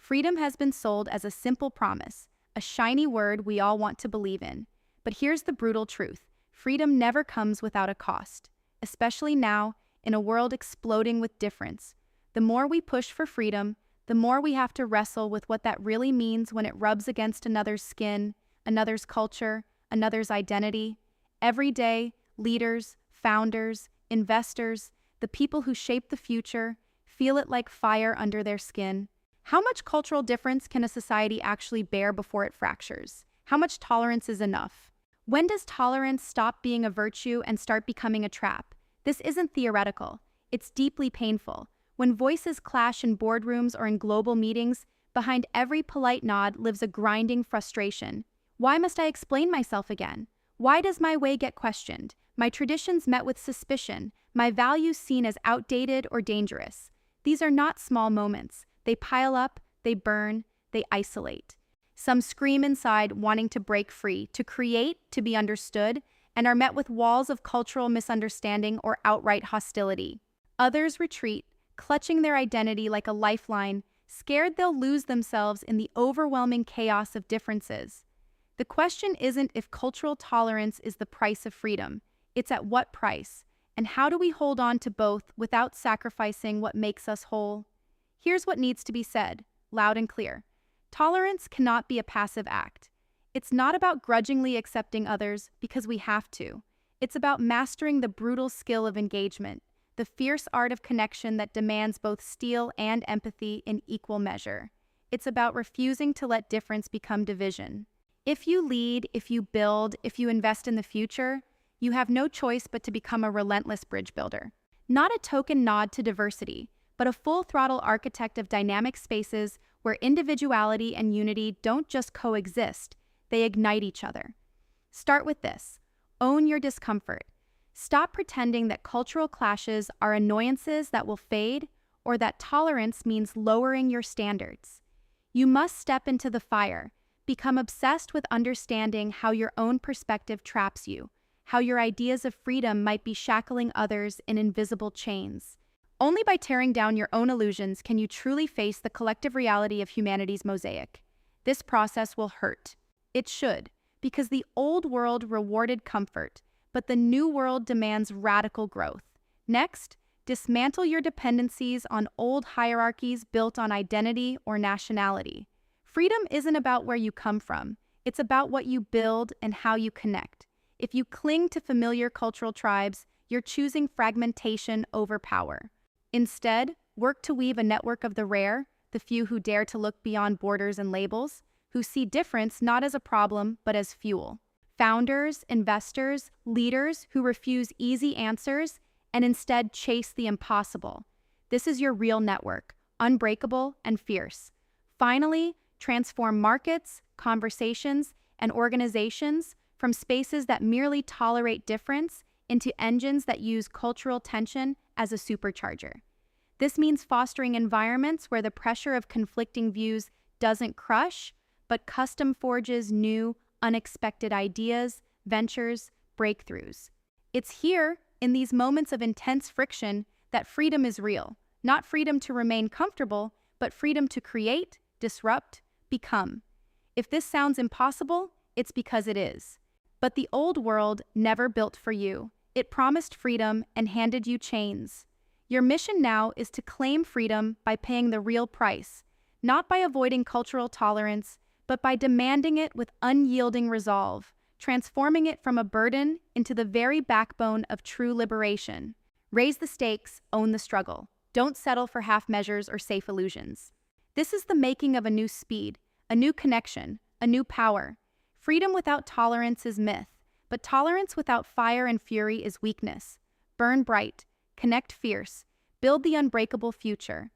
Freedom has been sold as a simple promise, a shiny word we all want to believe in. But here's the brutal truth. Freedom never comes without a cost, especially now, in a world exploding with difference. The more we push for freedom, the more we have to wrestle with what that really means when it rubs against another's skin, another's culture, another's identity. Every day, leaders, founders, investors, the people who shape the future, feel it like fire under their skin. How much cultural difference can a society actually bear before it fractures? How much tolerance is enough? When does tolerance stop being a virtue and start becoming a trap? This isn't theoretical. It's deeply painful. When voices clash in boardrooms or in global meetings, behind every polite nod lives a grinding frustration. Why must I explain myself again? Why does my way get questioned? My traditions met with suspicion, my values seen as outdated or dangerous. These are not small moments. They pile up, they burn, they isolate. Some scream inside, wanting to break free, to create, to be understood, and are met with walls of cultural misunderstanding or outright hostility. Others retreat, clutching their identity like a lifeline, scared they'll lose themselves in the overwhelming chaos of differences. The question isn't if cultural tolerance is the price of freedom, it's at what price, and how do we hold on to both without sacrificing what makes us whole? Here's what needs to be said, loud and clear. Tolerance cannot be a passive act. It's not about grudgingly accepting others because we have to. It's about mastering the brutal skill of engagement, the fierce art of connection that demands both steel and empathy in equal measure. It's about refusing to let difference become division. If you lead, if you build, if you invest in the future, you have no choice but to become a relentless bridge builder. Not a token nod to diversity, but a full-throttle architect of dynamic spaces where individuality and unity don't just coexist, they ignite each other. Start with this. Own your discomfort. Stop pretending that cultural clashes are annoyances that will fade or that tolerance means lowering your standards. You must step into the fire, become obsessed with understanding how your own perspective traps you, how your ideas of freedom might be shackling others in invisible chains. Only by tearing down your own illusions can you truly face the collective reality of humanity's mosaic. This process will hurt. It should, because the old world rewarded comfort, but the new world demands radical growth. Next, dismantle your dependencies on old hierarchies built on identity or nationality. Freedom isn't about where you come from. It's about what you build and how you connect. If you cling to familiar cultural tribes, you're choosing fragmentation over power. Instead, work to weave a network of the rare, the few who dare to look beyond borders and labels, who see difference not as a problem but as fuel. Founders, investors, leaders who refuse easy answers and instead chase the impossible. This is your real network, unbreakable and fierce. Finally, transform markets, conversations, and organizations from spaces that merely tolerate difference into engines that use cultural tension as a supercharger. This means fostering environments where the pressure of conflicting views doesn't crush, but custom forges new, unexpected ideas, ventures, breakthroughs. It's here, in these moments of intense friction, that freedom is real. Not freedom to remain comfortable, but freedom to create, disrupt, become. If this sounds impossible, it's because it is. But the old world never built for you. It promised freedom and handed you chains. Your mission now is to claim freedom by paying the real price, not by avoiding cultural tolerance, but by demanding it with unyielding resolve, transforming it from a burden into the very backbone of true liberation. Raise the stakes, own the struggle. Don't settle for half measures or safe illusions. This is the making of a new speed, a new connection, a new power. Freedom without tolerance is myth, but tolerance without fire and fury is weakness. Burn bright, connect fierce, build the unbreakable future.